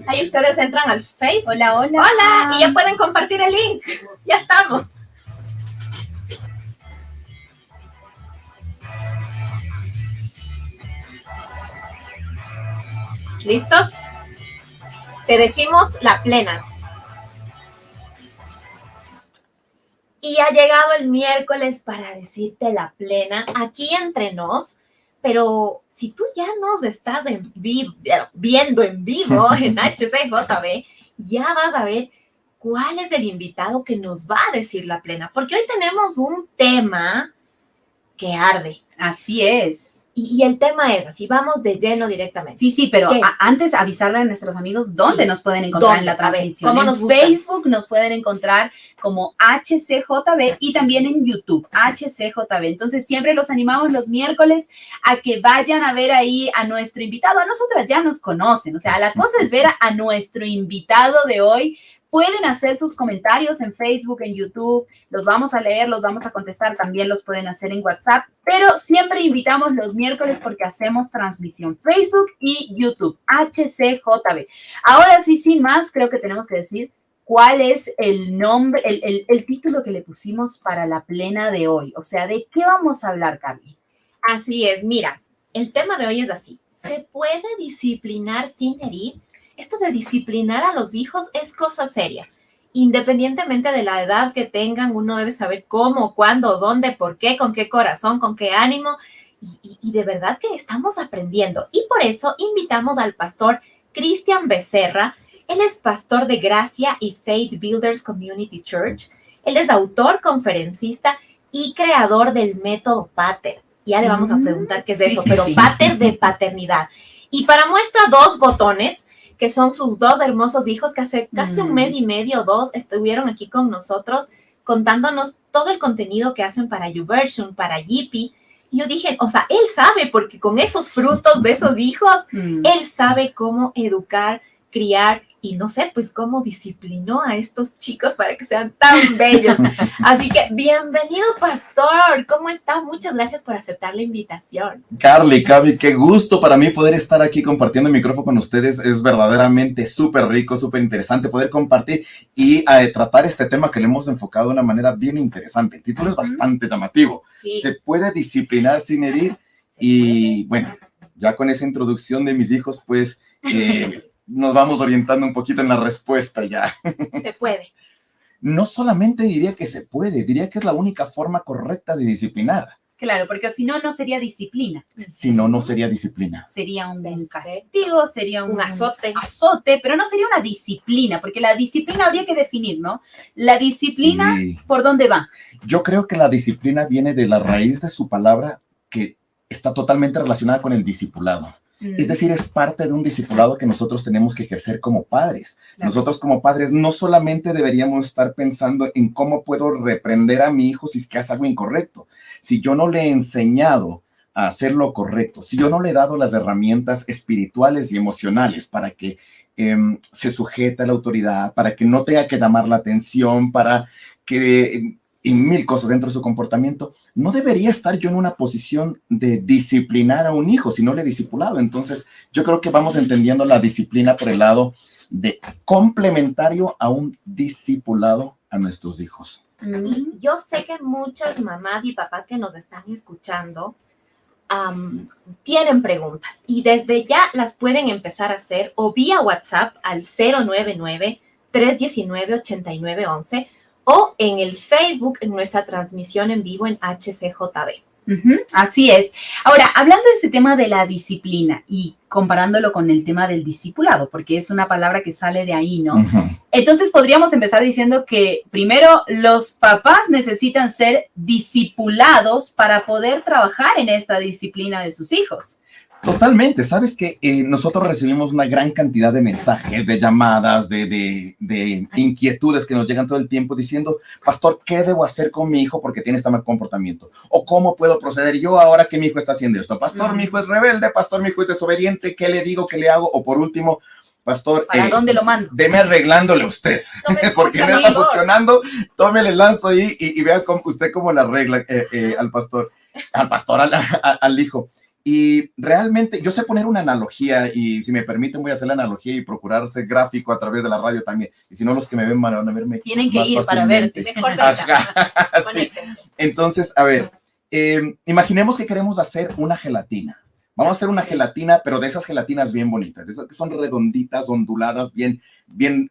Ahí ustedes entran al Facebook. Hola, hola. Hola, y ya pueden compartir el link. Ya estamos. ¿Listos? Te decimos la plena. Y ha llegado el miércoles para decirte la plena, aquí entre nos, pero si tú ya nos estás viendo en vivo en HCJB, ya vas a ver cuál es el invitado que nos va a decir la plena, porque hoy tenemos un tema que arde. Así es. Y el tema es así, vamos de lleno directamente. Sí, pero antes avisarle a nuestros amigos dónde nos pueden encontrar en la transmisión. ¿Cómo en Facebook nos pueden encontrar como HCJB y también en YouTube, HCJB. Entonces siempre los animamos los miércoles a que vayan a ver ahí a nuestro invitado. A nosotras ya nos conocen, o sea, la cosa es ver a nuestro invitado de hoy. Pueden hacer sus comentarios en Facebook, en YouTube, los vamos a leer, los vamos a contestar, también los pueden hacer en WhatsApp, pero siempre invitamos los miércoles porque hacemos transmisión Facebook y YouTube, HCJB. Ahora sí, sin más, creo que tenemos que decir cuál es el nombre, el título que le pusimos para la plena de hoy. O sea, ¿de qué vamos a hablar, Carly? Así es, mira, el tema de hoy es así. ¿Se puede disciplinar sin herir? Esto de disciplinar a los hijos es cosa seria. Independientemente de la edad que tengan, uno debe saber cómo, cuándo, dónde, por qué, con qué corazón, con qué ánimo. Y de verdad que estamos aprendiendo. Y por eso invitamos al pastor Cristian Becerra. Él es pastor de Gracia y Faith Builders Community Church. Él es autor, conferencista y creador del método Pater. Ya le vamos a preguntar qué es eso, pero Pater de paternidad. Y para muestra 2 botones, que son sus 2 hermosos hijos que hace casi un mes y medio, 2, estuvieron aquí con nosotros contándonos todo el contenido que hacen para YouVersion, para Yipi. Y yo dije, o sea, él sabe, porque con esos frutos de esos hijos, él sabe cómo educar, criar y no sé, pues cómo disciplinó a estos chicos para que sean tan bellos. Así que, bienvenido, pastor. ¿Cómo está? Muchas gracias por aceptar la invitación. Carly, Cavi, qué gusto para mí poder estar aquí compartiendo el micrófono con ustedes. Es verdaderamente súper rico, súper interesante poder compartir y tratar este tema que le hemos enfocado de una manera bien interesante. El título es bastante llamativo. Sí. ¿Se puede disciplinar sin herir? Y bueno, ya con esa introducción de mis hijos, pues... nos vamos orientando un poquito en la respuesta ya. Se puede. No solamente diría que se puede, diría que es la única forma correcta de disciplinar. Claro, porque si no, no sería disciplina. Si no, no sería disciplina. Sería un castigo, sería un azote. Azote, pero no sería una disciplina, porque la disciplina habría que definir, ¿no? La disciplina, sí. ¿Por dónde va? Yo creo que la disciplina viene de la raíz de su palabra que está totalmente relacionada con el discipulado. Es decir, es parte de un discipulado que nosotros tenemos que ejercer como padres. Claro. Nosotros como padres no solamente deberíamos estar pensando en cómo puedo reprender a mi hijo si es que hace algo incorrecto. Si yo no le he enseñado a hacer lo correcto, si yo no le he dado las herramientas espirituales y emocionales para que se sujete a la autoridad, para que no tenga que llamar la atención, para que... y 1000 cosas dentro de su comportamiento, no debería estar yo en una posición de disciplinar a un hijo si no le he discipulado. Entonces, yo creo que vamos entendiendo la disciplina por el lado de complementario a un discipulado a nuestros hijos. Y yo sé que muchas mamás y papás que nos están escuchando tienen preguntas y desde ya las pueden empezar a hacer o vía WhatsApp al 099-319-8911 o en el Facebook, en nuestra transmisión en vivo en HCJB. Así es. Ahora, hablando de ese tema de la disciplina y comparándolo con el tema del discipulado, porque es una palabra que sale de ahí, ¿no? Entonces podríamos empezar diciendo que primero los papás necesitan ser discipulados para poder trabajar en esta disciplina de sus hijos. Totalmente. Sabes que nosotros recibimos una gran cantidad de mensajes, de llamadas, de inquietudes que nos llegan todo el tiempo diciendo, pastor, ¿qué debo hacer con mi hijo porque tiene este mal comportamiento? ¿O cómo puedo proceder yo ahora que mi hijo está haciendo esto? Pastor, mi hijo es rebelde, pastor, mi hijo es desobediente, ¿qué le digo, qué le hago? O por último, pastor, ¿para dónde lo mando? Deme arreglándole usted, no porque no está funcionando, tómele el lanzo ahí y vea usted cómo le arregla al pastor, al hijo. Y realmente, yo sé poner una analogía y si me permiten voy a hacer la analogía y procurar ser gráfico a través de la radio también. Y si no, los que me ven van a verme Tienen que más ir para fácilmente. verte. Mejor venga, Ajá, sí. conéctense. Entonces, a ver, imaginemos que queremos hacer una gelatina. Vamos a hacer una gelatina, pero de esas gelatinas bien bonitas, de esas que son redonditas, onduladas, bien,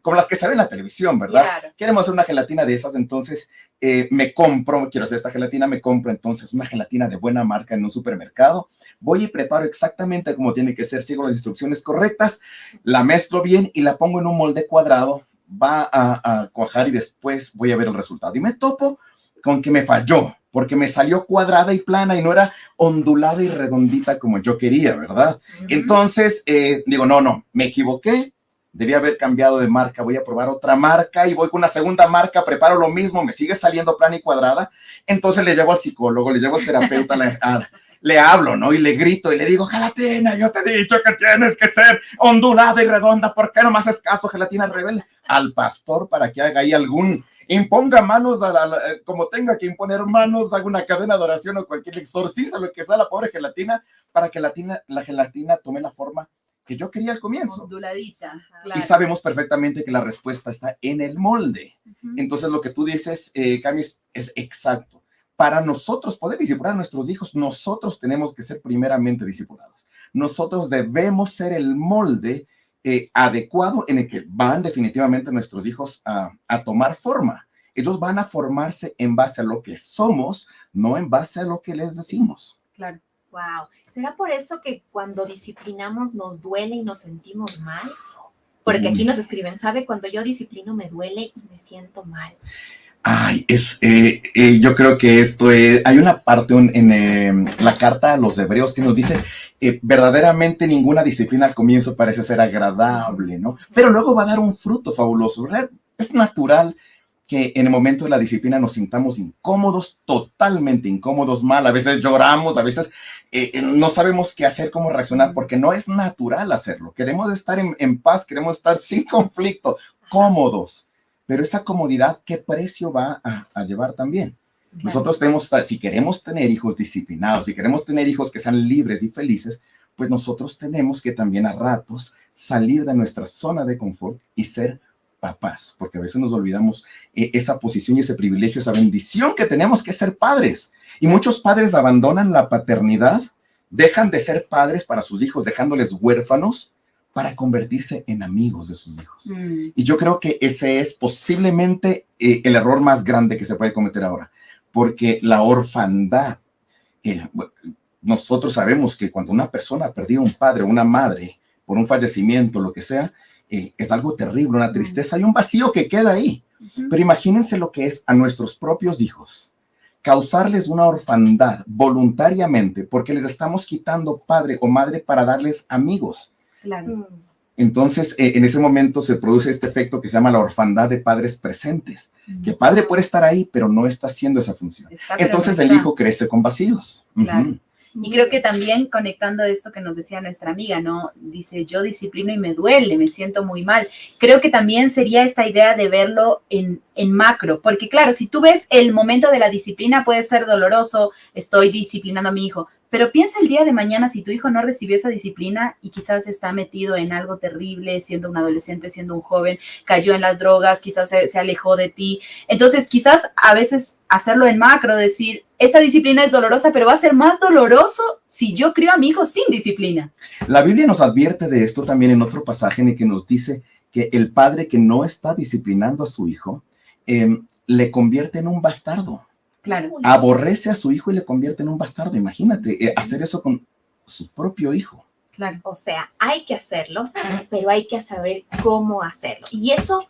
como las que se ven en la televisión, ¿verdad? Claro. Queremos hacer una gelatina de esas, entonces quiero hacer esta gelatina, me compro entonces una gelatina de buena marca en un supermercado, voy y preparo exactamente como tiene que ser, sigo las instrucciones correctas, la mezclo bien y la pongo en un molde cuadrado, va a cuajar y después voy a ver el resultado. Y me topo con que me falló, porque me salió cuadrada y plana y no era ondulada y redondita como yo quería, ¿verdad? Entonces, digo, no, me equivoqué, debí haber cambiado de marca, voy a probar otra marca y voy con una segunda marca, preparo lo mismo, me sigue saliendo plana y cuadrada, entonces le llevo al psicólogo, le llevo al terapeuta, le hablo, ¿no? Y le grito y le digo, gelatina, yo te he dicho que tienes que ser ondulada y redonda, ¿por qué no me haces caso, gelatina rebelde? Al pastor para que haga ahí imponga manos, como tenga que imponer manos, haga una cadena de oración o cualquier exorcismo, lo que sea la pobre gelatina, para que la gelatina tome la forma que yo quería al comienzo. Onduladita, claro. Y sabemos perfectamente que la respuesta está en el molde. Entonces, lo que tú dices, Cami, es exacto. Para nosotros poder discipular a nuestros hijos, nosotros tenemos que ser primeramente discipulados. Nosotros debemos ser el molde adecuado en el que van definitivamente nuestros hijos a tomar forma. Ellos van a formarse en base a lo que somos, no en base a lo que les decimos. Claro. Wow. ¿Será por eso que cuando disciplinamos nos duele y nos sentimos mal? Porque aquí nos escriben, ¿sabe? Cuando yo disciplino me duele y me siento mal. Ay, yo creo que esto es, hay una parte en la carta a los hebreos que nos dice, verdaderamente ninguna disciplina al comienzo parece ser agradable, ¿no? Pero luego va a dar un fruto fabuloso, ¿verdad? Es natural que en el momento de la disciplina nos sintamos incómodos, totalmente incómodos, mal, a veces lloramos, a veces no sabemos qué hacer, cómo reaccionar, porque no es natural hacerlo. Queremos estar en paz, queremos estar sin conflicto, cómodos. Pero esa comodidad, ¿qué precio va a llevar también? Claro. Nosotros si queremos tener hijos disciplinados, si queremos tener hijos que sean libres y felices, pues nosotros tenemos que también a ratos salir de nuestra zona de confort y ser papás, porque a veces nos olvidamos esa posición y ese privilegio, esa bendición que tenemos que ser padres. Y muchos padres abandonan la paternidad, dejan de ser padres para sus hijos, dejándoles huérfanos, para convertirse en amigos de sus hijos. Y yo creo que ese es posiblemente el error más grande que se puede cometer ahora, porque la orfandad, nosotros sabemos que cuando una persona ha perdido un padre o una madre por un fallecimiento, lo que sea, es algo terrible, una tristeza y un vacío que queda ahí. Pero imagínense lo que es a nuestros propios hijos, causarles una orfandad voluntariamente porque les estamos quitando padre o madre para darles amigos. Claro. Entonces, en ese momento se produce este efecto que se llama la orfandad de padres presentes, que padre puede estar ahí, pero no está haciendo esa función. Entonces, el hijo crece con vacíos. Claro. Y creo que también conectando esto que nos decía nuestra amiga, ¿no? Dice, yo disciplino y me duele, me siento muy mal. Creo que también sería esta idea de verlo en macro, porque claro, si tú ves el momento de la disciplina puede ser doloroso, estoy disciplinando a mi hijo, pero piensa el día de mañana si tu hijo no recibió esa disciplina y quizás está metido en algo terrible, siendo un adolescente, siendo un joven, cayó en las drogas, quizás se alejó de ti. Entonces, quizás a veces hacerlo en macro, decir, esta disciplina es dolorosa, pero va a ser más doloroso si yo crío a mi hijo sin disciplina. La Biblia nos advierte de esto también en otro pasaje en el que nos dice que el padre que no está disciplinando a su hijo le convierte en un bastardo. Claro. Aborrece a su hijo y le convierte en un bastardo. Imagínate, hacer eso con su propio hijo. Claro. O sea, hay que hacerlo, pero hay que saber cómo hacerlo. Y eso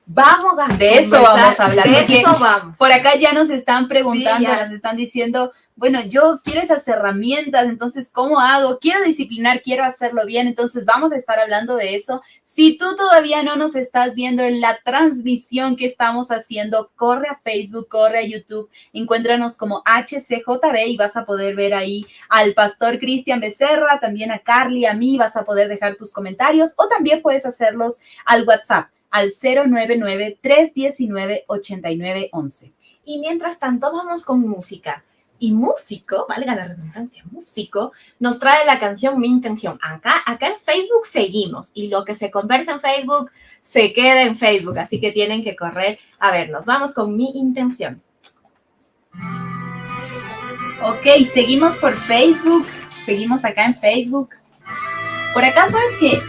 vamos a de eso vamos a hablar. De eso vamos. Por acá ya nos están preguntando, sí, nos están diciendo, bueno, yo quiero esas herramientas, entonces, ¿cómo hago? Quiero disciplinar, quiero hacerlo bien, entonces vamos a estar hablando de eso. Si tú todavía no nos estás viendo en la transmisión que estamos haciendo, corre a Facebook, corre a YouTube, encuéntranos como HCJB y vas a poder ver ahí al pastor Cristian Becerra, también a Carly, a mí, vas a poder dejar tus comentarios o también puedes hacerlos al WhatsApp, al 099-319-8911. Y mientras tanto, vamos con música. Y Músico, valga la redundancia, Músico, nos trae la canción Mi Intención. Acá en Facebook seguimos y lo que se conversa en Facebook se queda en Facebook, así que tienen que correr a vernos. Vamos con Mi Intención. Ok, seguimos por Facebook, seguimos acá en Facebook. Por acá, ¿sabes qué?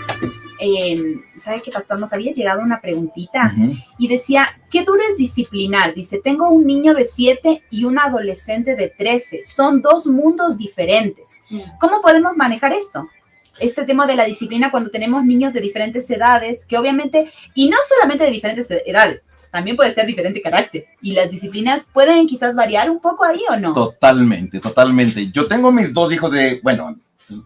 ¿Sabe qué, pastor? Nos había llegado una preguntita y decía, ¿qué duro es disciplinar? Dice, tengo un niño de 7 y un adolescente de 13. Son dos mundos diferentes. ¿Cómo podemos manejar esto? Este tema de la disciplina cuando tenemos niños de diferentes edades, que obviamente, y no solamente de diferentes edades, también puede ser diferente carácter. ¿Y las disciplinas pueden quizás variar un poco ahí o no? Totalmente, totalmente. Yo tengo mis 2 hijos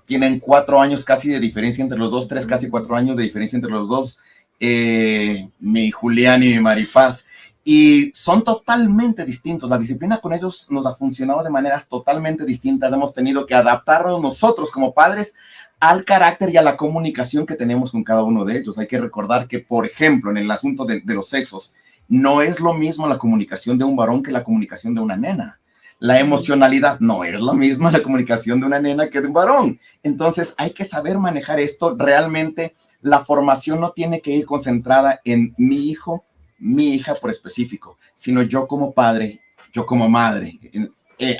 tienen 4 años casi de diferencia entre los dos, 3, casi 4 años de diferencia entre los dos, mi Julián y mi Maripaz, y son totalmente distintos. La disciplina con ellos nos ha funcionado de maneras totalmente distintas. Hemos tenido que adaptarnos nosotros como padres al carácter y a la comunicación que tenemos con cada uno de ellos. Hay que recordar que, por ejemplo, en el asunto de los sexos, no es lo mismo la comunicación de un varón que la comunicación de una nena. La emocionalidad no es lo mismo la comunicación de una nena que de un varón. Entonces hay que saber manejar esto. Realmente la formación no tiene que ir concentrada en mi hijo, mi hija por específico, sino yo como padre, yo como madre.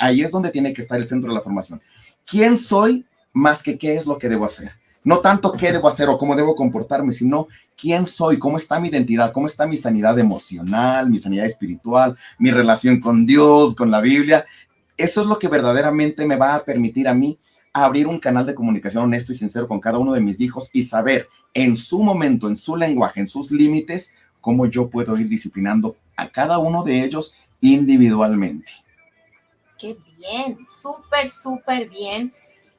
Ahí es donde tiene que estar el centro de la formación. ¿Quién soy más que qué es lo que debo hacer? No tanto qué debo hacer o cómo debo comportarme, sino quién soy, cómo está mi identidad, cómo está mi sanidad emocional, mi sanidad espiritual, mi relación con Dios, con la Biblia. Eso es lo que verdaderamente me va a permitir a mí abrir un canal de comunicación honesto y sincero con cada uno de mis hijos y saber en su momento, en su lenguaje, en sus límites, cómo yo puedo ir disciplinando a cada uno de ellos individualmente. Qué bien, súper bien.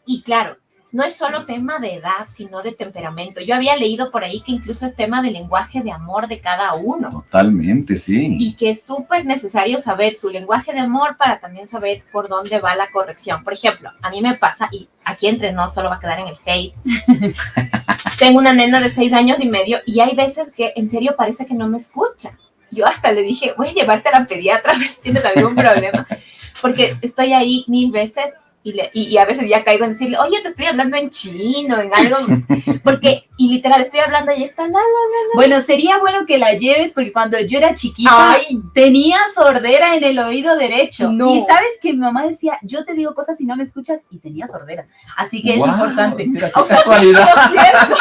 Y claro, no es solo tema de edad, sino de temperamento. Yo había leído por ahí que incluso es tema del lenguaje de amor de cada uno. Totalmente, sí. Y que es súper necesario saber su lenguaje de amor para también saber por dónde va la corrección. Por ejemplo, a mí me pasa, y aquí entre nos solo va a quedar en el Face, tengo una nena de 6 años y medio y hay veces que en serio parece que no me escucha. Yo hasta le dije, voy a llevarte a la pediatra a ver si tienes algún problema, porque estoy ahí 1000 veces y a veces ya caigo en decirle, oye, te estoy hablando en chino, en algo, porque, y literal, estoy hablando y está, la. Bueno, sería bueno que la lleves, porque cuando yo era chiquita, tenía sordera en el oído derecho. No. Y sabes que mi mamá decía, yo te digo cosas y no me escuchas, y tenía sordera. Así que es importante. Mira, qué casualidad.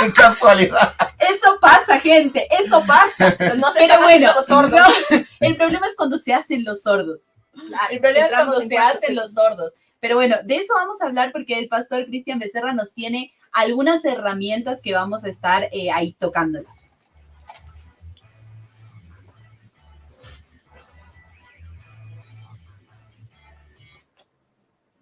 Qué casualidad. Eso pasa, gente, eso pasa. No sé, pero bueno, los sordos. No, el problema es cuando se hacen los sordos. Claro, el problema es cuando se hacen los sordos. Pero bueno, de eso vamos a hablar porque el pastor Cristian Becerra nos tiene algunas herramientas que vamos a estar ahí tocándolas.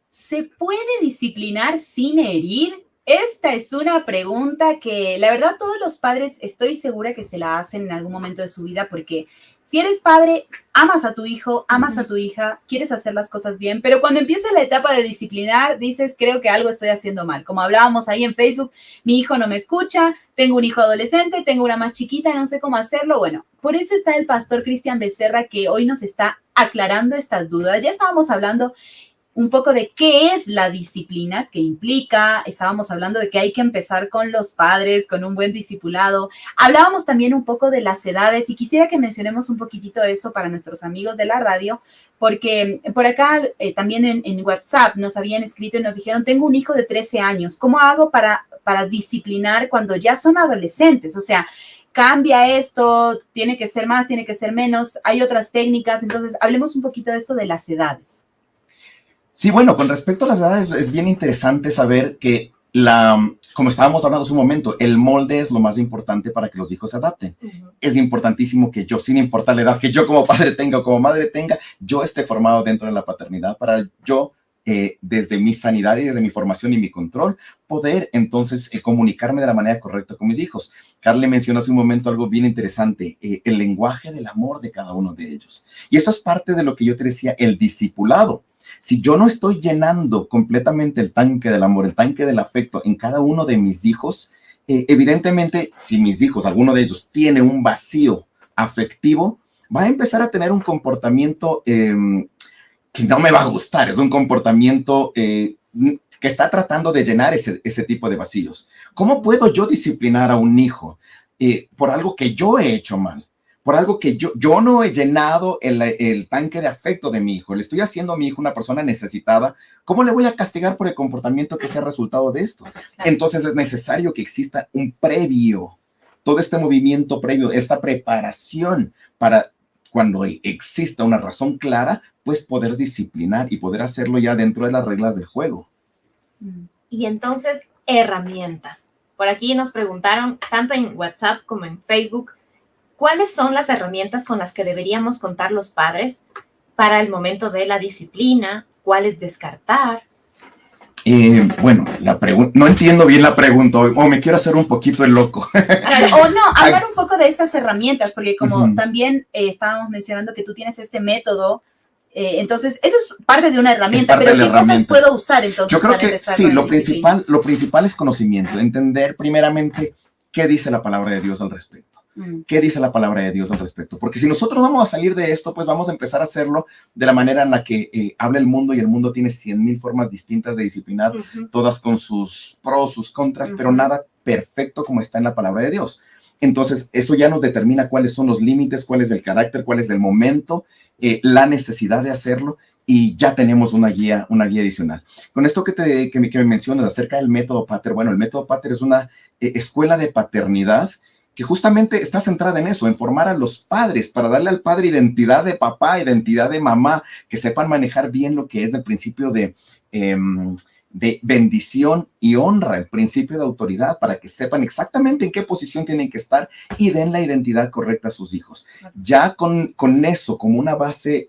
¿Se puede disciplinar sin herir? Esta es una pregunta que la verdad todos los padres estoy segura que se la hacen en algún momento de su vida, porque si eres padre, amas a tu hijo, amas a tu hija, quieres hacer las cosas bien, pero cuando empieza la etapa de disciplinar, dices, creo que algo estoy haciendo mal. Como hablábamos ahí en Facebook, mi hijo no me escucha, tengo un hijo adolescente, tengo una más chiquita, no sé cómo hacerlo. Bueno, por eso está el pastor Cristian Becerra que hoy nos está aclarando estas dudas. Ya estábamos hablando un poco de qué es la disciplina, qué implica. Estábamos hablando de que hay que empezar con los padres, con un buen discipulado. Hablábamos también un poco de las edades y quisiera que mencionemos un poquitito eso para nuestros amigos de la radio, porque por acá también en WhatsApp nos habían escrito y nos dijeron, tengo un hijo de 13 años, ¿cómo hago para disciplinar cuando ya son adolescentes? O sea, cambia esto, tiene que ser más, tiene que ser menos, hay otras técnicas. Entonces, hablemos un poquito de esto de las edades. Sí, bueno, con respecto a las edades, es bien interesante saber que como estábamos hablando hace un momento, el molde es lo más importante para que los hijos se adapten. Es importantísimo que yo, sin importar la edad que yo como padre tenga o como madre tenga, yo esté formado dentro de la paternidad para yo, desde mi sanidad y desde mi formación y mi control, poder entonces comunicarme de la manera correcta con mis hijos. Carle mencionó hace un momento algo bien interesante, el lenguaje del amor de cada uno de ellos. Y eso es parte de lo que yo te decía, el discipulado. Si yo no estoy llenando completamente el tanque del amor, el tanque del afecto en cada uno de mis hijos, evidentemente, si mis hijos, alguno de ellos, tiene un vacío afectivo, va a empezar a tener un comportamiento que no me va a gustar, es un comportamiento que está tratando de llenar ese tipo de vacíos. ¿Cómo puedo yo disciplinar a un hijo por algo que yo he hecho mal? Por algo que yo no he llenado el tanque de afecto de mi hijo. Le estoy haciendo a mi hijo una persona necesitada. ¿Cómo le voy a castigar por el comportamiento que sea resultado de esto? Entonces es necesario que exista un previo, todo este movimiento previo, esta preparación para cuando exista una razón clara, pues poder disciplinar y poder hacerlo ya dentro de las reglas del juego. Y entonces, herramientas. Por aquí nos preguntaron, tanto en WhatsApp como en Facebook, ¿cuáles son las herramientas con las que deberíamos contar los padres para el momento de la disciplina? ¿Cuáles descartar? Bueno, no entiendo bien la pregunta, o me quiero hacer un poquito el loco. O no, hablar un poco de estas herramientas, porque como también estábamos mencionando que tú tienes este método, entonces eso es parte de una herramienta, pero ¿qué cosas puedo usar entonces? Yo creo que sí, lo principal es conocimiento, entender primeramente qué dice la palabra de Dios al respecto. ¿Qué dice la palabra de Dios al respecto? Porque si nosotros vamos a salir de esto, pues vamos a empezar a hacerlo de la manera en la que habla el mundo, y el mundo tiene 100,000 formas distintas de disciplinar, todas con sus pros, sus contras, pero nada perfecto como está en la palabra de Dios. Entonces, eso ya nos determina cuáles son los límites, cuál es el carácter, cuál es el momento, la necesidad de hacerlo, y ya tenemos una guía adicional. Con esto que me mencionas acerca del método Pater, bueno, el método Pater es una escuela de paternidad que justamente está centrada en eso, en formar a los padres, para darle al padre identidad de papá, identidad de mamá, que sepan manejar bien lo que es el principio de bendición y honra, el principio de autoridad, para que sepan exactamente en qué posición tienen que estar y den la identidad correcta a sus hijos. Ya con eso, como una base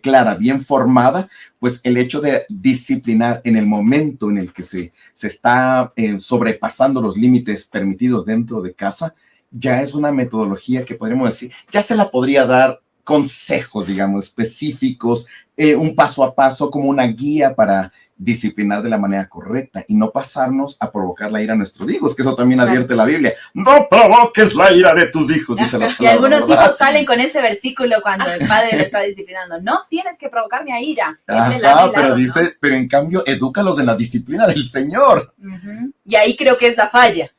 clara, bien formada, pues el hecho de disciplinar en el momento en el que se está sobrepasando los límites permitidos dentro de casa, ya es una metodología que podríamos decir, ya se la podría dar consejos, digamos, específicos, un paso a paso, como una guía para disciplinar de la manera correcta y no pasarnos a provocar la ira a nuestros hijos, que eso también advierte la Biblia. No provoques la ira de tus hijos, dice la palabra. Y algunos hijos salen con ese versículo cuando el padre le está disciplinando. No tienes que provocarme a ira. Ajá, pero dice, pero en cambio, edúcalos en la disciplina del Señor. Y ahí creo que es la falla.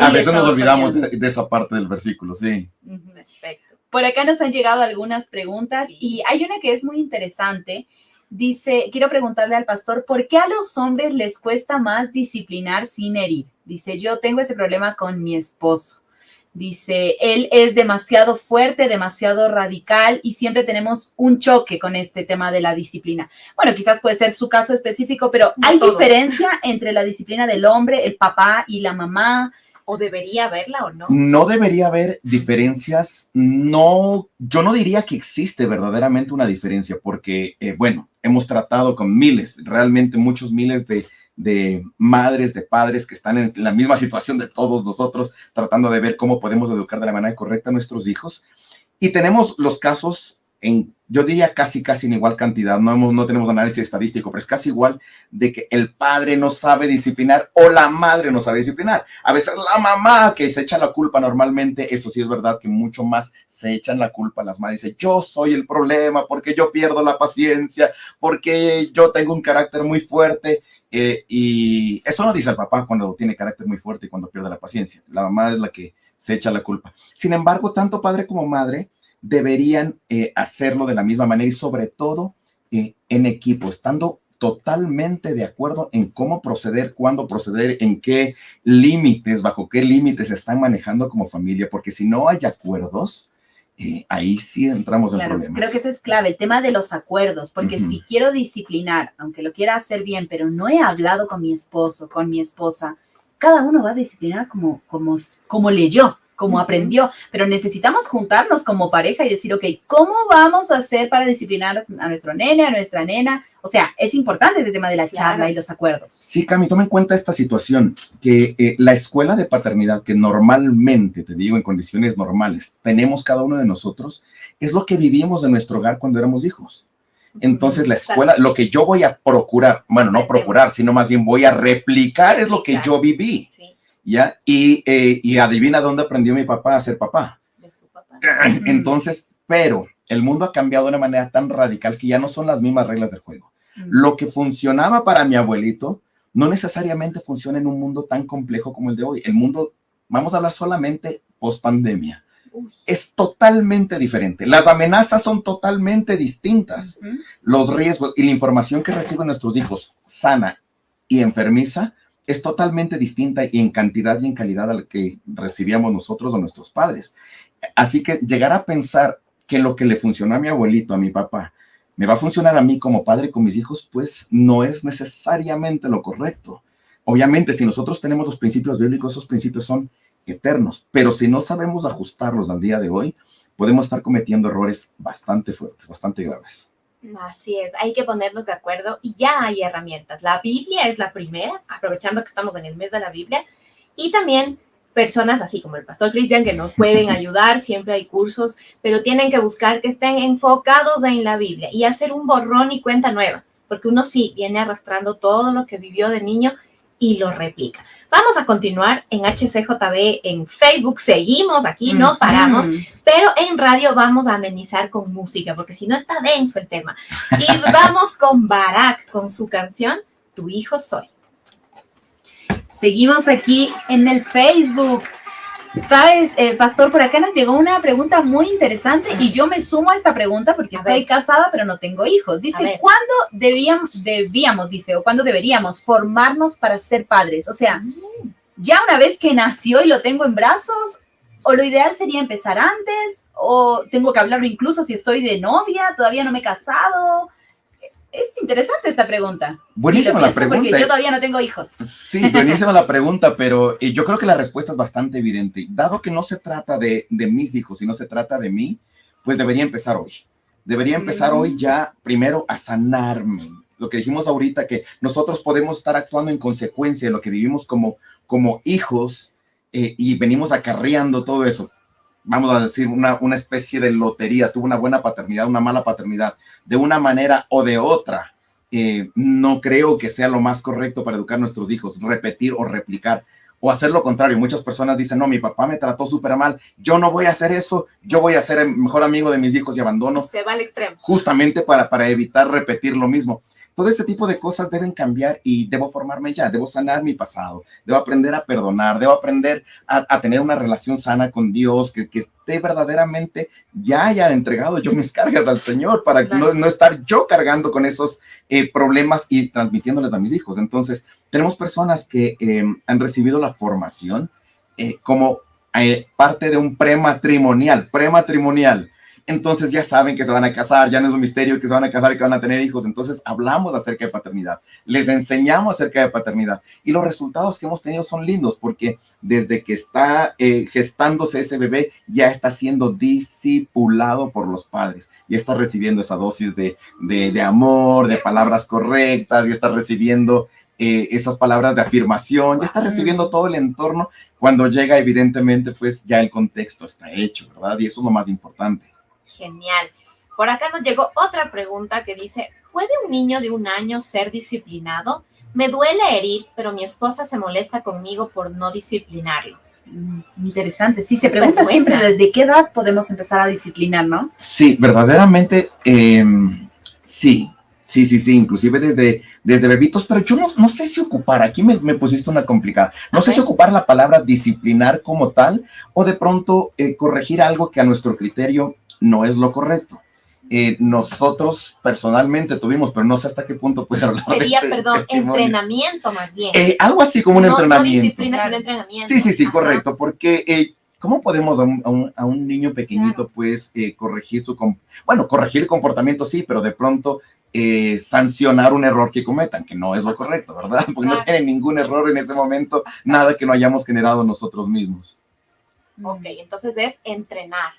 A veces nos olvidamos de esa parte del versículo, sí. Perfecto. Por acá nos han llegado algunas preguntas y hay una que es muy interesante. Dice, quiero preguntarle al pastor, ¿por qué a los hombres les cuesta más disciplinar sin herir? Dice, yo tengo ese problema con mi esposo. Dice, él es demasiado fuerte, demasiado radical y siempre tenemos un choque con este tema de la disciplina. Bueno, quizás puede ser su caso específico, pero ¿hay diferencia entre la disciplina del hombre, el papá y la mamá? ¿O debería haberla o no? No debería haber diferencias. No, yo no diría que existe verdaderamente una diferencia, porque, bueno, hemos tratado con realmente muchos miles de madres, de padres que están en la misma situación de todos nosotros, tratando de ver cómo podemos educar de la manera correcta a nuestros hijos. Y tenemos los casos yo diría casi en igual cantidad, no tenemos análisis estadístico, pero es casi igual, de que el padre no sabe disciplinar o la madre no sabe disciplinar. A veces la mamá que se echa la culpa normalmente, eso sí es verdad que mucho más se echan la culpa a las madres. Dice, yo soy el problema porque yo pierdo la paciencia, porque yo tengo un carácter muy fuerte. Y eso no dice el papá cuando tiene carácter muy fuerte y cuando pierde la paciencia. La mamá es la que se echa la culpa. Sin embargo, tanto padre como madre deberían hacerlo de la misma manera y sobre todo en equipo, estando totalmente de acuerdo en cómo proceder, cuándo proceder, en qué límites, bajo qué límites se están manejando como familia, porque si no hay acuerdos, ahí sí entramos en problemas. Creo que eso es clave, el tema de los acuerdos, porque si quiero disciplinar, aunque lo quiera hacer bien, pero no he hablado con mi esposo, con mi esposa, cada uno va a disciplinar como leyó, como aprendió, pero necesitamos juntarnos como pareja y decir, ok, ¿cómo vamos a hacer para disciplinar a nuestro nene, a nuestra nena? O sea, es importante ese tema de la charla y los acuerdos. Sí, Cami, toma en cuenta esta situación, que la escuela de paternidad que normalmente, te digo, en condiciones normales, tenemos cada uno de nosotros, es lo que vivimos en nuestro hogar cuando éramos hijos. Entonces, la escuela, lo que yo voy a procurar, bueno, no procurar, sino más bien voy a replicar es lo que yo viví. Sí. ¿Ya? Y adivina dónde aprendió mi papá a ser papá. De su papá. Entonces, pero El mundo ha cambiado de una manera tan radical que ya no son las mismas reglas del juego. Lo que funcionaba para mi abuelito no necesariamente funciona en un mundo tan complejo como el de hoy. El mundo, vamos a hablar solamente post-pandemia, es totalmente diferente. Las amenazas son totalmente distintas. Los riesgos y la información que reciben nuestros hijos, sana y enfermiza, es totalmente distinta y en cantidad y en calidad a la que recibíamos nosotros o nuestros padres. Así que llegar a pensar que lo que le funcionó a mi abuelito, a mi papá, me va a funcionar a mí como padre con mis hijos, pues no es necesariamente lo correcto. Obviamente, si nosotros tenemos los principios bíblicos, esos principios son eternos, pero si no sabemos ajustarlos al día de hoy, podemos estar cometiendo errores bastante fuertes, bastante graves. Así es, hay que ponernos de acuerdo y ya hay herramientas. La Biblia es la primera, aprovechando que estamos en el mes de la Biblia, y también personas así como el pastor Cristian que nos pueden ayudar, siempre hay cursos, pero tienen que buscar que estén enfocados en la Biblia y hacer un borrón y cuenta nueva, porque uno sí viene arrastrando todo lo que vivió de niño y lo replica. Vamos a continuar en HCJB, en Facebook, seguimos aquí, no paramos, pero en radio vamos a amenizar con música, porque si no está denso el tema. Y vamos con Barak, con su canción, Tu hijo soy. Seguimos aquí en el Facebook. Sabes, pastor, por acá nos llegó una pregunta muy interesante y yo me sumo a esta pregunta porque estoy casada pero no tengo hijos. Dice, ¿cuándo debíamos, dice, o cuándo deberíamos formarnos para ser padres? O sea, ya una vez que nació y lo tengo en brazos, o lo ideal sería empezar antes, o tengo que hablarlo incluso si estoy de novia, todavía no me he casado. Es interesante esta pregunta. Buenísima la pregunta. Porque yo todavía no tengo hijos. Sí, buenísima la pregunta, pero yo creo que la respuesta es bastante evidente. Dado que no se trata de mis hijos, sino se trata de mí, pues debería empezar hoy. Debería empezar hoy ya, primero, a sanarme. Lo que dijimos ahorita, que nosotros podemos estar actuando en consecuencia de lo que vivimos como hijos y venimos acarreando todo eso. Vamos a decir, una especie de lotería, tuvo una buena paternidad, una mala paternidad, de una manera o de otra. No creo que sea lo más correcto para educar a nuestros hijos, repetir o replicar, o hacer lo contrario. Muchas personas dicen, no, mi papá me trató súper mal, yo no voy a hacer eso, yo voy a ser el mejor amigo de mis hijos y abandono. Se va al extremo. Justamente para evitar repetir lo mismo. Todo este tipo de cosas deben cambiar y debo formarme ya, debo sanar mi pasado, debo aprender a perdonar, debo aprender a tener una relación sana con Dios, que esté verdaderamente, ya haya entregado yo mis cargas al Señor para no estar yo cargando con esos problemas y transmitiéndoles a mis hijos. Entonces, tenemos personas que han recibido la formación como parte de un prematrimonial. Entonces ya saben que se van a casar, ya no es un misterio que se van a casar y que van a tener hijos. Entonces hablamos acerca de paternidad, les enseñamos acerca de paternidad y los resultados que hemos tenido son lindos porque desde que está gestándose ese bebé ya está siendo discipulado por los padres, ya está recibiendo esa dosis de amor, de palabras correctas, ya está recibiendo esas palabras de afirmación, ya está recibiendo todo el entorno. Cuando llega, evidentemente, pues ya el contexto está hecho, ¿verdad? Y eso es lo más importante. Genial. Por acá nos llegó otra pregunta que dice, ¿puede un niño de 1 año ser disciplinado? Me duele herir, pero mi esposa se molesta conmigo por no disciplinarlo. Interesante. Sí, se pregunta siempre desde qué edad podemos empezar a disciplinar, ¿no? Sí, verdaderamente, sí. Inclusive desde bebitos, pero yo no sé si ocupar, aquí me pusiste una complicada, no sé si ocupar la palabra disciplinar como tal, o de pronto corregir algo que a nuestro criterio no es lo correcto. Nosotros personalmente tuvimos, pero no sé hasta qué punto puede hablar. Sería, entrenamiento más bien. Algo así como un entrenamiento. No disciplina, sino entrenamiento. Sí, correcto, porque ¿cómo podemos a un niño pequeñito, pues, corregir corregir el comportamiento, sí, pero de pronto sancionar un error que cometan, que no es lo correcto, ¿verdad? Porque no tienen ningún error en ese momento, nada que no hayamos generado nosotros mismos. Ok, entonces es entrenar.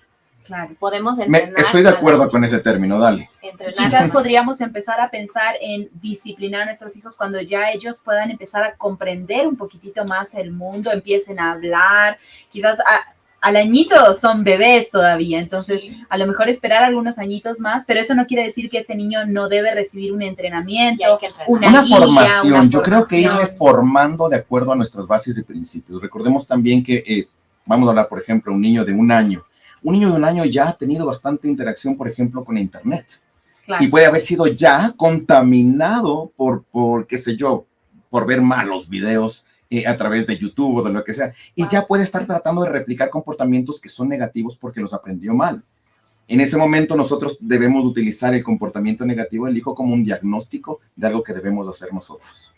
Claro. Podemos entrenar. Estoy de acuerdo con ese término, dale. Quizás podríamos empezar a pensar en disciplinar a nuestros hijos cuando ya ellos puedan empezar a comprender un poquitito más el mundo, empiecen a hablar, quizás al añito son bebés todavía, entonces a lo mejor esperar algunos añitos más, pero eso no quiere decir que este niño no debe recibir un entrenamiento, una formación. Yo creo que irle formando de acuerdo a nuestras bases y principios. Recordemos también que, vamos a hablar, por ejemplo, un niño de 1 año, Un niño de 1 año ya ha tenido bastante interacción, por ejemplo, con Internet. Claro. Y puede haber sido ya contaminado por qué sé yo, por ver malos videos a través de YouTube o de lo que sea. Y ya puede estar tratando de replicar comportamientos que son negativos porque los aprendió mal. En ese momento nosotros debemos utilizar el comportamiento negativo del hijo como un diagnóstico de algo que debemos hacer nosotros.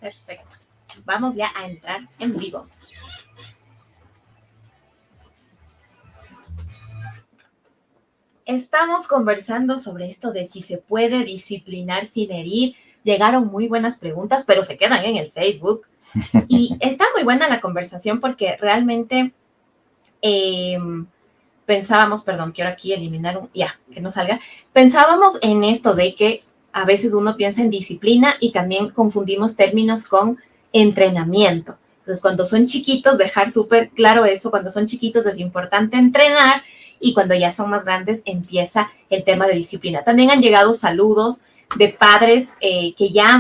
Perfecto. Vamos ya a entrar en vivo. Estamos conversando sobre esto de si se puede disciplinar sin herir. Llegaron muy buenas preguntas, pero se quedan en el Facebook. Y está muy buena la conversación porque realmente pensábamos, perdón, quiero aquí eliminar que no salga. Pensábamos en esto de que a veces uno piensa en disciplina y también confundimos términos con entrenamiento. Entonces, cuando son chiquitos, dejar súper claro eso, cuando son chiquitos es importante entrenar y cuando ya son más grandes empieza el tema de disciplina. También han llegado saludos de padres que ya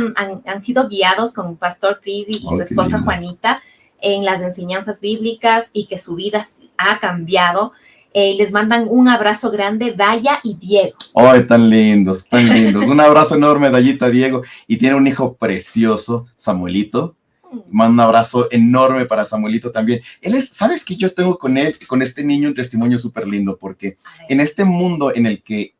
han sido guiados con Pastor Chris y su esposa Juanita en las enseñanzas bíblicas y que su vida ha cambiado. Les mandan un abrazo grande, Daya y Diego. ¡Ay, tan lindos, tan lindos! Un abrazo enorme, Dayita, Diego. Y tiene un hijo precioso, Samuelito. Mando un abrazo enorme para Samuelito también. ¿Sabes qué? Yo tengo con este niño un testimonio súper lindo, porque en este mundo en el que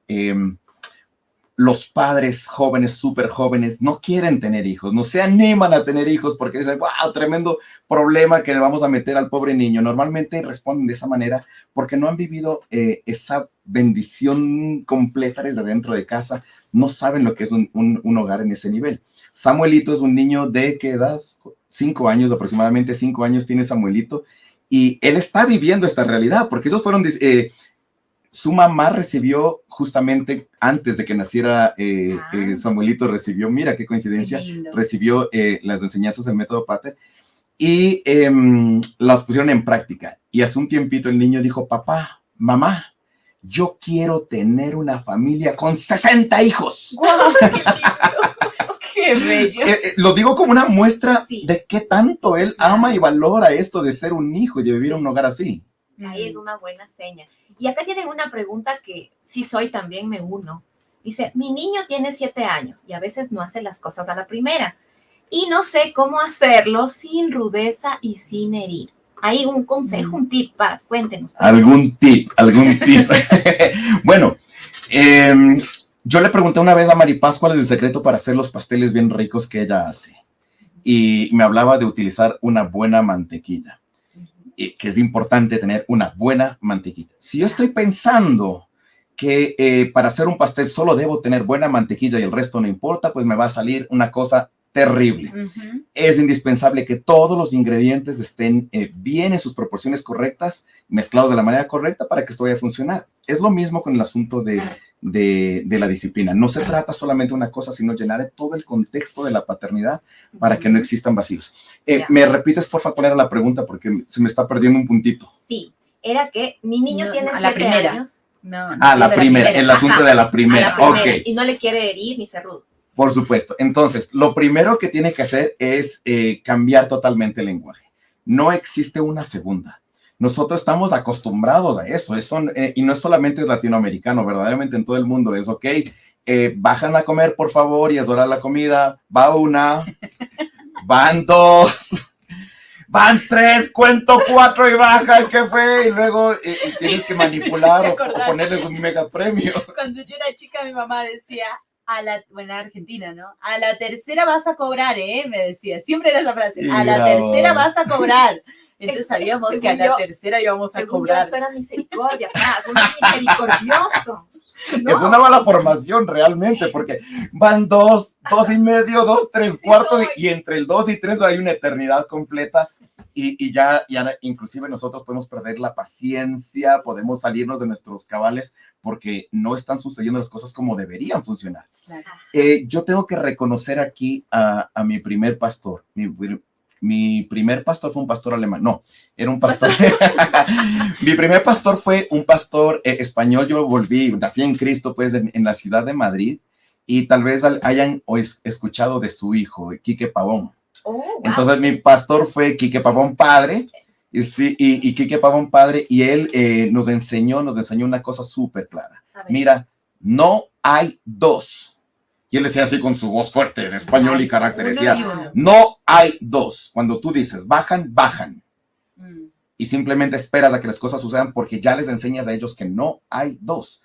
los padres jóvenes, súper jóvenes, no quieren tener hijos, no se animan a tener hijos porque dicen, wow, tremendo problema que le vamos a meter al pobre niño. Normalmente responden de esa manera porque no han vivido esa bendición completa desde dentro de casa, no saben lo que es un hogar en ese nivel. Samuelito es un niño de ¿qué edad? 5 años, aproximadamente 5 años tiene Samuelito, y él está viviendo esta realidad, porque esos fueron... su mamá recibió justamente antes de que naciera Samuelito, recibió, mira qué coincidencia, recibió las enseñanzas del método Pater y las pusieron en práctica. Y hace un tiempito el niño dijo, papá, mamá, yo quiero tener una familia con 60 hijos. ¡Guau! ¡Qué lindo! ¡Qué bello! Lo digo como una muestra de qué tanto él ama y valora esto de ser un hijo y de vivir en un hogar así. Ahí es una buena seña. Y acá tienen una pregunta que sí soy, también me uno. Dice, mi niño tiene 7 años y a veces no hace las cosas a la primera. Y no sé cómo hacerlo sin rudeza y sin herir. Hay un consejo, un tip, Paz, cuéntenos. ¿Algún tip? Bueno, yo le pregunté una vez a Maripaz cuál es el secreto para hacer los pasteles bien ricos que ella hace. Y me hablaba de utilizar una buena mantequilla. Que es importante tener una buena mantequilla. Si yo estoy pensando que para hacer un pastel solo debo tener buena mantequilla y el resto no importa, pues me va a salir una cosa terrible. Es indispensable que todos los ingredientes estén bien en sus proporciones correctas, mezclados de la manera correcta para que esto vaya a funcionar. Es lo mismo con el asunto de la disciplina. No se trata solamente de una cosa, sino llenar de todo el contexto de la paternidad para que no existan vacíos. ¿Me repites, por favor, cuál era la pregunta? Porque se me está perdiendo un puntito. Sí, era que mi niño tiene 7 años. La primera, el asunto de la primera. Ok. Y no le quiere herir ni ser rudo. Por supuesto. Entonces, lo primero que tiene que hacer es cambiar totalmente el lenguaje. No existe una segunda. Nosotros estamos acostumbrados a eso, y no es solamente latinoamericano, verdaderamente en todo el mundo es, ok, bajan a comer, por favor, y es hora de la comida, va una, van dos, van 3, cuento 4 y baja el café, y luego tienes que manipular o ponerles un mega premio. Cuando yo era chica, mi mamá decía, Argentina, ¿no? A la tercera vas a cobrar, me decía, siempre era esa frase, a la tercera vas a cobrar. Entonces sabíamos que a la tercera íbamos a cobrar. Eso era misericordia, un misericordioso. No. Es una mala formación realmente, porque van 2, 2 y medio, 2, 3 cuartos, y entre el 2 y 3 hay una eternidad completa, y ya inclusive nosotros podemos perder la paciencia, podemos salirnos de nuestros cabales, porque no están sucediendo las cosas como deberían funcionar. Claro. Yo tengo que reconocer aquí a mi primer pastor. Mi primer pastor fue un pastor alemán. No, era un pastor. Mi primer pastor fue un pastor español. Yo nací en Cristo, pues, en la ciudad de Madrid. Y tal vez hayan escuchado de su hijo, Quique Pavón. Oh, wow. Entonces, mi pastor fue Quique Pavón padre. Y sí, y Quique Pavón padre, y él nos enseñó una cosa súper clara. Mira, no hay dos. Y él decía así con su voz fuerte, de español y carácter, decía, no hay dos. Cuando tú dices, bajan, bajan. Y simplemente esperas a que las cosas sucedan porque ya les enseñas a ellos que no hay dos.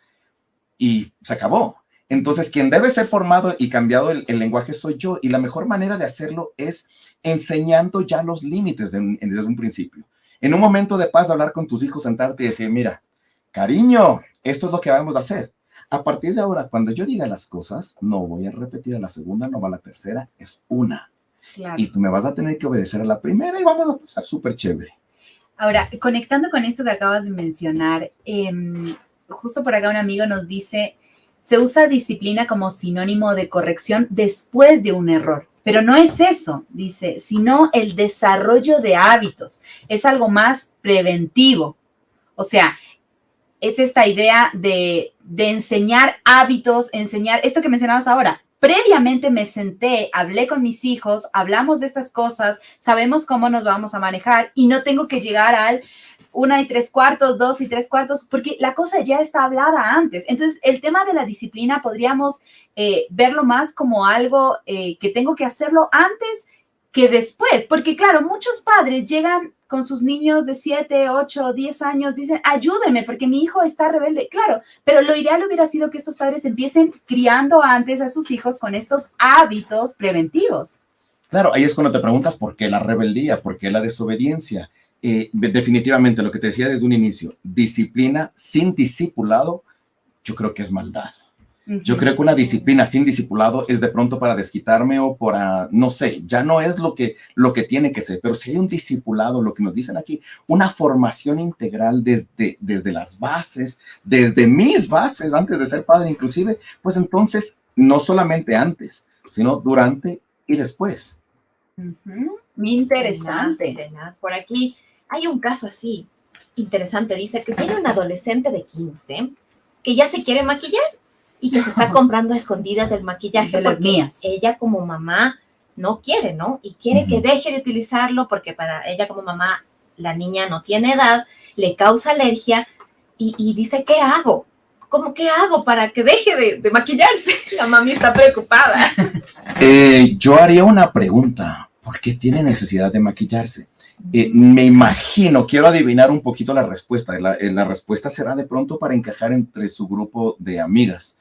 Y se acabó. Entonces, quien debe ser formado y cambiado el lenguaje soy yo. Y la mejor manera de hacerlo es enseñando ya los límites desde un principio. En un momento de paz, hablar con tus hijos, sentarte y decir, mira, cariño, esto es lo que vamos a hacer. A partir de ahora, cuando yo diga las cosas, no voy a repetir a la segunda, no va a la tercera, es una. Claro. Y tú me vas a tener que obedecer a la primera y vamos a pasar súper chévere. Ahora, conectando con esto que acabas de mencionar, justo por acá un amigo nos dice, se usa disciplina como sinónimo de corrección después de un error. Pero no es eso, dice, sino el desarrollo de hábitos. Es algo más preventivo. O sea, es esta idea de enseñar hábitos, enseñar esto que mencionabas ahora. Previamente me senté, hablé con mis hijos, hablamos de estas cosas, sabemos cómo nos vamos a manejar y no tengo que llegar al 1 3/4, 2 3/4, porque la cosa ya está hablada antes. Entonces, el tema de la disciplina podríamos verlo más como algo que tengo que hacerlo antes que después, porque claro, muchos padres llegan con sus niños de 7, 8, 10 años, dicen, ayúdenme porque mi hijo está rebelde. Claro, pero lo ideal hubiera sido que estos padres empiecen criando antes a sus hijos con estos hábitos preventivos. Claro, ahí es cuando te preguntas por qué la rebeldía, por qué la desobediencia. Definitivamente, lo que te decía desde un inicio, disciplina sin discipulado, yo creo que es maldad. Yo creo que una disciplina sin discipulado es de pronto para desquitarme o para, no sé, ya no es lo que tiene que ser, pero si hay un discipulado, lo que nos dicen aquí, una formación integral desde las bases, desde mis bases, antes de ser padre inclusive, pues entonces, no solamente antes, sino durante y después. Interesante. Tenaz. Por aquí hay un caso así, interesante, dice que tiene un adolescente de 15 que ya se quiere maquillar y que se está comprando a escondidas el maquillaje de las mías. Ella como mamá no quiere, ¿no? Y quiere que deje de utilizarlo porque para ella como mamá la niña no tiene edad, le causa alergia y dice, ¿qué hago? ¿Cómo qué hago para que deje de maquillarse? La mami está preocupada. Yo haría una pregunta. ¿Por qué tiene necesidad de maquillarse? Me imagino, quiero adivinar un poquito la respuesta. La respuesta será de pronto para encajar entre su grupo de amigas.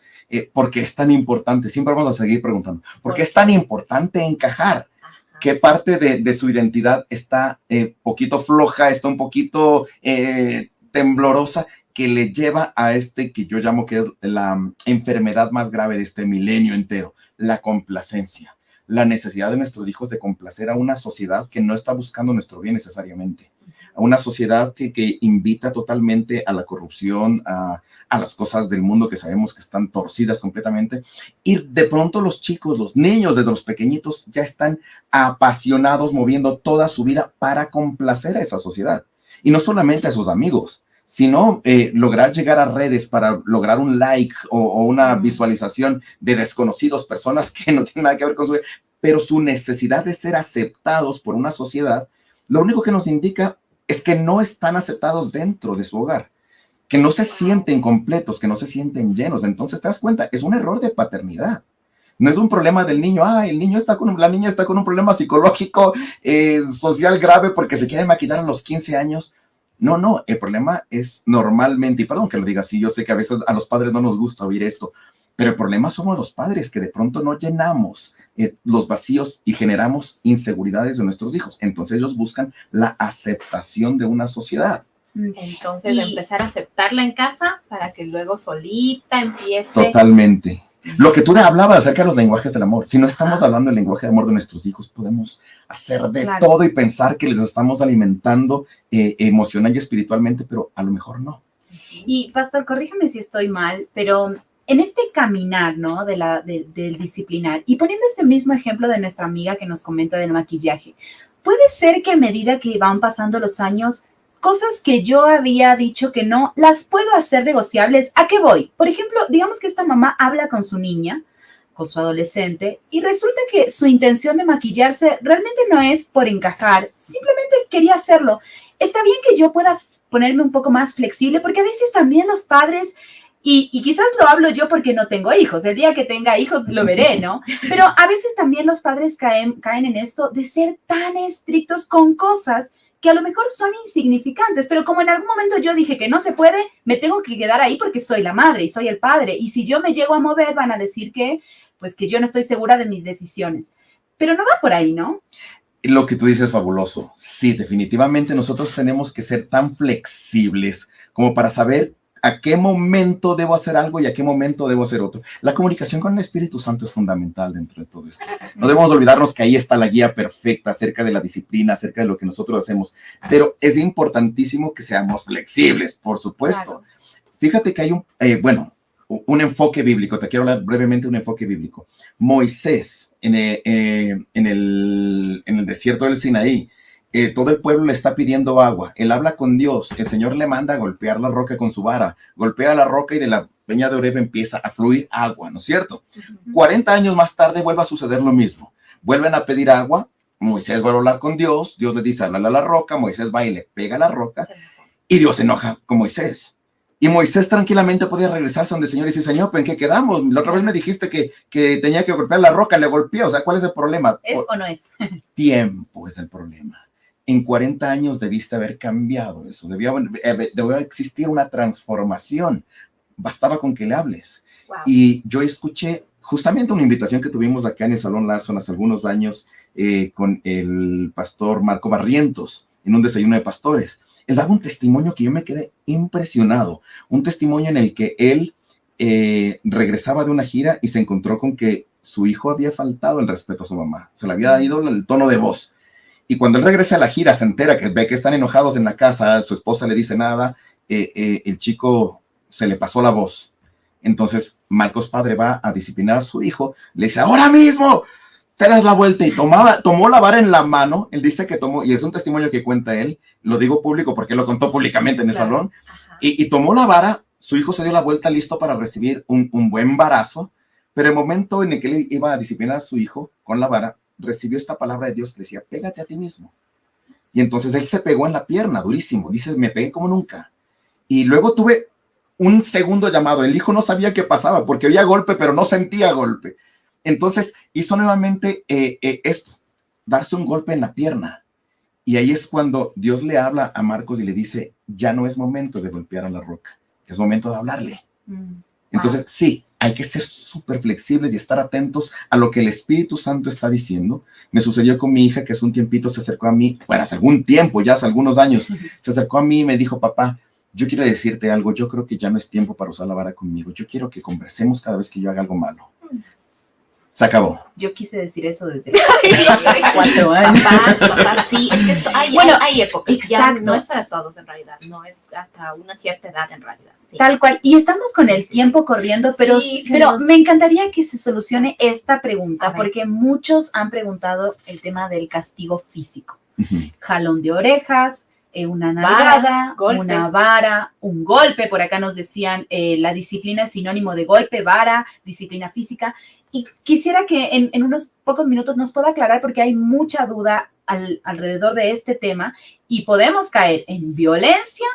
¿Por qué es tan importante? Siempre vamos a seguir preguntando. ¿Por qué es tan importante encajar? ¿Qué parte de su identidad está poquito floja, está un poquito temblorosa, que le lleva a que yo llamo que es la enfermedad más grave de este milenio entero, la complacencia? La necesidad de nuestros hijos de complacer a una sociedad que no está buscando nuestro bien necesariamente, a una sociedad que invita totalmente a la corrupción, a las cosas del mundo que sabemos que están torcidas completamente, y de pronto los chicos, los niños desde los pequeñitos ya están apasionados, moviendo toda su vida para complacer a esa sociedad, y no solamente a sus amigos, sino lograr llegar a redes para lograr un like o una visualización de desconocidos, personas que no tienen nada que ver con su vida, pero su necesidad de ser aceptados por una sociedad, lo único que nos indica es que no están aceptados dentro de su hogar, que no se sienten completos, que no se sienten llenos. Entonces te das cuenta, es un error de paternidad. No es un problema del niño, la niña está con un problema psicológico, social grave porque se quiere maquillar a los 15 años. No, el problema es normalmente, y perdón que lo diga así, yo sé que a veces a los padres no nos gusta oír esto, pero el problema somos los padres que de pronto no llenamos los vacíos y generamos inseguridades de nuestros hijos. Entonces ellos buscan la aceptación de una sociedad. Entonces empezar a aceptarla en casa para que luego solita empiece. Totalmente. Lo que tú hablabas acerca de los lenguajes del amor, si no estamos hablando del lenguaje de amor de nuestros hijos, podemos hacer de todo y pensar que les estamos alimentando emocional y espiritualmente, pero a lo mejor no. Y pastor, corrígeme si estoy mal, pero en este caminar, ¿no? Del disciplinar, y poniendo este mismo ejemplo de nuestra amiga que nos comenta del maquillaje, puede ser que a medida que van pasando los años, cosas que yo había dicho que no, las puedo hacer negociables. ¿A qué voy? Por ejemplo, digamos que esta mamá habla con su niña, acoso adolescente y resulta que su intención de maquillarse realmente no es por encajar, simplemente quería hacerlo. Está bien que yo pueda ponerme un poco más flexible porque a veces también los padres, y quizás lo hablo yo porque no tengo hijos, el día que tenga hijos lo veré, ¿no? Pero a veces también los padres caen en esto de ser tan estrictos con cosas que a lo mejor son insignificantes, pero como en algún momento yo dije que no se puede, me tengo que quedar ahí porque soy la madre y soy el padre, y si yo me llego a mover van a decir que, pues que yo no estoy segura de mis decisiones, pero no va por ahí, ¿no? Lo que tú dices es fabuloso. Sí, definitivamente nosotros tenemos que ser tan flexibles como para saber a qué momento debo hacer algo y a qué momento debo hacer otro. La comunicación con el Espíritu Santo es fundamental dentro de todo esto. No debemos olvidarnos que ahí está la guía perfecta acerca de la disciplina, acerca de lo que nosotros hacemos, pero es importantísimo que seamos flexibles, por supuesto. Claro. Fíjate que hay un enfoque bíblico, te quiero hablar brevemente de un enfoque bíblico. Moisés, en el desierto del Sinaí, todo el pueblo le está pidiendo agua, él habla con Dios, el Señor le manda a golpear la roca con su vara, golpea la roca y de la peña de Oreb empieza a fluir agua, ¿no es cierto? 40 años más tarde vuelve a suceder lo mismo, vuelven a pedir agua, Moisés vuelve a hablar con Dios, Dios le dice, háblale a la roca, Moisés va y le pega a la roca, y Dios se enoja con Moisés. Y Moisés tranquilamente podía regresarse donde el Señor y dice, Señor, ¿en qué quedamos? La otra vez me dijiste que tenía que golpear la roca, le golpeó, o sea, ¿cuál es el problema? ¿Es o no es? Tiempo es el problema. En 40 años debiste haber cambiado eso, debió existir una transformación, bastaba con que le hables. Wow. Y yo escuché justamente una invitación que tuvimos acá en el Salón Larson hace algunos años con el pastor Marco Barrientos, en un desayuno de pastores. Él daba un testimonio que yo me quedé impresionado, un testimonio en el que él regresaba de una gira y se encontró con que su hijo había faltado el respeto a su mamá, se le había ido el tono de voz. Y cuando él regresa a la gira, se entera que ve que están enojados en la casa, su esposa le dice nada, el chico se le pasó la voz. Entonces, Marcos padre va a disciplinar a su hijo, le dice, ahora mismo te das la vuelta, y tomó la vara en la mano, él dice que tomó, y es un testimonio que cuenta él, lo digo público porque lo contó públicamente en el salón, y tomó la vara, su hijo se dio la vuelta listo para recibir un buen varazo, pero el momento en el que él iba a disciplinar a su hijo con la vara, recibió esta palabra de Dios que le decía, pégate a ti mismo. Y entonces él se pegó en la pierna, durísimo. Dice, me pegué como nunca. Y luego tuve un segundo llamado. El hijo no sabía qué pasaba porque oía golpe, pero no sentía golpe. Entonces hizo nuevamente esto, darse un golpe en la pierna. Y ahí es cuando Dios le habla a Marcos y le dice, ya no es momento de golpear a la roca, es momento de hablarle. Entonces, sí, hay que ser súper flexibles y estar atentos a lo que el Espíritu Santo está diciendo. Me sucedió con mi hija que hace un tiempito se acercó a mí, bueno, hace algún tiempo, ya hace algunos años, se acercó a mí y me dijo, papá, yo quiero decirte algo, yo creo que ya no es tiempo para usar la vara conmigo, yo quiero que conversemos cada vez que yo haga algo malo. Se acabó. Yo quise decir eso desde 4 años. Papás, sí, es que hay épocas. Exacto. Ya no es para todos en realidad, no es hasta una cierta edad en realidad. Sí. Tal cual. Y estamos con el tiempo corriendo, pero me encantaría que se solucione esta pregunta, porque muchos han preguntado el tema del castigo físico. Jalón de orejas, una nalgada, una vara, un golpe. Por acá nos decían, la disciplina es sinónimo de golpe, vara, disciplina física. Y quisiera que en unos pocos minutos nos pueda aclarar, porque hay mucha duda alrededor de este tema y podemos caer en violencia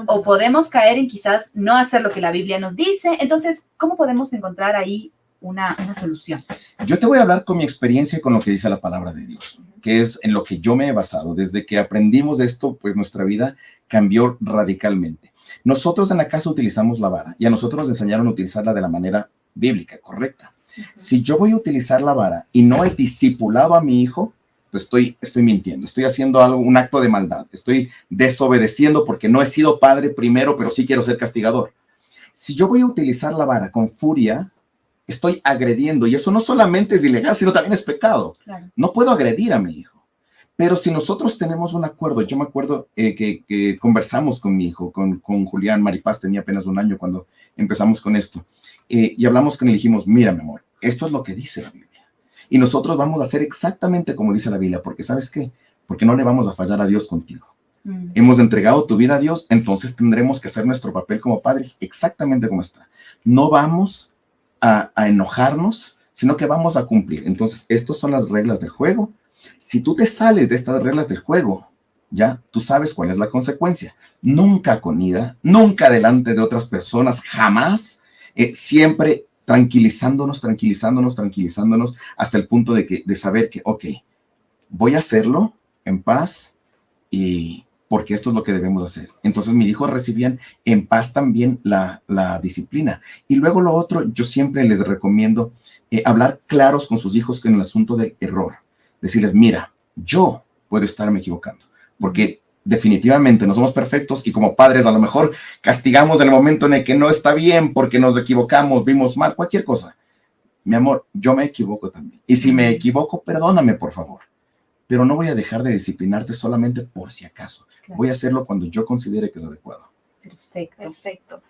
o podemos caer en quizás no hacer lo que la Biblia nos dice. Entonces, ¿cómo podemos encontrar ahí una solución? Yo te voy a hablar con mi experiencia y con lo que dice la palabra de Dios, que es en lo que yo me he basado. Desde que aprendimos esto, pues nuestra vida cambió radicalmente. Nosotros en la casa utilizamos la vara y a nosotros nos enseñaron a utilizarla de la manera bíblica, correcta. Si yo voy a utilizar la vara y no he discipulado a mi hijo, pues estoy mintiendo, estoy haciendo un acto de maldad, estoy desobedeciendo porque no he sido padre primero, pero sí quiero ser castigador. Si yo voy a utilizar la vara con furia, estoy agrediendo, y eso no solamente es ilegal, sino también es pecado. Claro. No puedo agredir a mi hijo. Pero si nosotros tenemos un acuerdo, yo me acuerdo que conversamos con mi hijo, con Julián Maripaz, tenía apenas 1 año cuando empezamos con esto, y hablamos con él y dijimos, mira, mi amor, esto es lo que dice la Biblia. Y nosotros vamos a hacer exactamente como dice la Biblia, porque ¿sabes qué? Porque no le vamos a fallar a Dios contigo. Hemos entregado tu vida a Dios, entonces tendremos que hacer nuestro papel como padres exactamente como está. No vamos a enojarnos, sino que vamos a cumplir. Entonces, estas son las reglas del juego. Si tú te sales de estas reglas del juego, ya tú sabes cuál es la consecuencia. Nunca con ira, nunca delante de otras personas, jamás, siempre tranquilizándonos, hasta el punto de saber que, ok, voy a hacerlo en paz y porque esto es lo que debemos hacer. Entonces mis hijos recibían en paz también la disciplina. Y luego lo otro, yo siempre les recomiendo hablar claros con sus hijos en el asunto del error. Decirles, mira, yo puedo estarme equivocando, porque definitivamente no somos perfectos y como padres a lo mejor castigamos en el momento en el que no está bien porque nos equivocamos, vimos mal, cualquier cosa. Mi amor, yo me equivoco también. Y si me equivoco, perdóname, por favor. Pero no voy a dejar de disciplinarte solamente por si acaso. Claro. Voy a hacerlo cuando yo considere que es adecuado. Perfecto.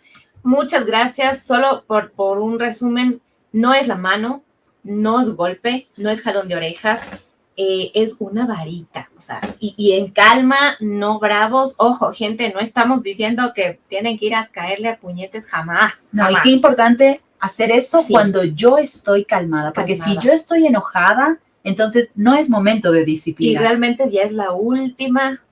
Muchas gracias. Solo por un resumen, no es la mano, no es golpe, no es jalón de orejas, es una varita, o sea, y en calma, no bravos. Ojo, gente, no estamos diciendo que tienen que ir a caerle a puñetes jamás. No, jamás. Y qué importante hacer eso cuando yo estoy calmada, porque si yo estoy enojada, entonces no es momento de disciplina. Y realmente ya es la última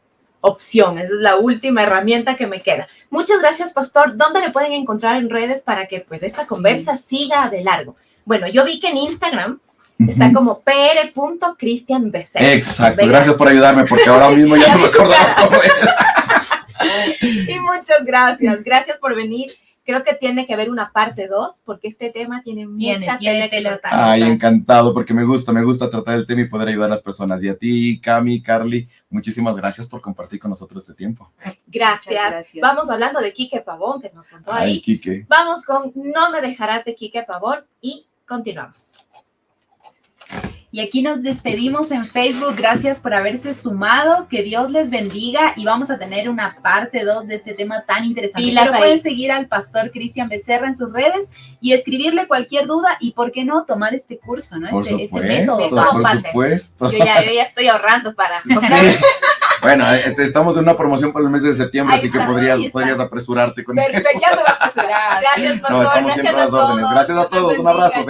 opción, es la última herramienta que me queda. Muchas gracias, Pastor. ¿Dónde le pueden encontrar en redes para que pues esta conversa siga de largo? Bueno, yo vi que en Instagram está como pr.cristianbecerra. Exacto, gracias por ayudarme, porque ahora mismo ya no me acordaba cómo era. Y muchas gracias por venir. Creo que tiene que haber una parte 2, porque este tema tiene mucha tela que cortar. Ay, encantado, porque me gusta tratar el tema y poder ayudar a las personas. Y a ti, Cami, Carly, muchísimas gracias por compartir con nosotros este tiempo. Gracias. Vamos hablando de Quique Pavón, que nos contó ahí. Quique. Vamos con No me dejarás de Quique Pavón y continuamos. Y aquí nos despedimos en Facebook. Gracias por haberse sumado. Que Dios les bendiga. Y vamos a tener una parte 2 de este tema tan interesante. Pero pueden seguir al Pastor Cristian Becerra en sus redes y escribirle cualquier duda. Y por qué no tomar este curso, ¿no? Por este método. Por supuesto. Yo ya estoy ahorrando para... Sí. Bueno, estamos en una promoción para el mes de septiembre, así que podrías apresurarte con Perfecto, ya me voy a apresurar. Gracias, Pastor. No, estamos siempre a las órdenes. Gracias a todos. Un abrazo.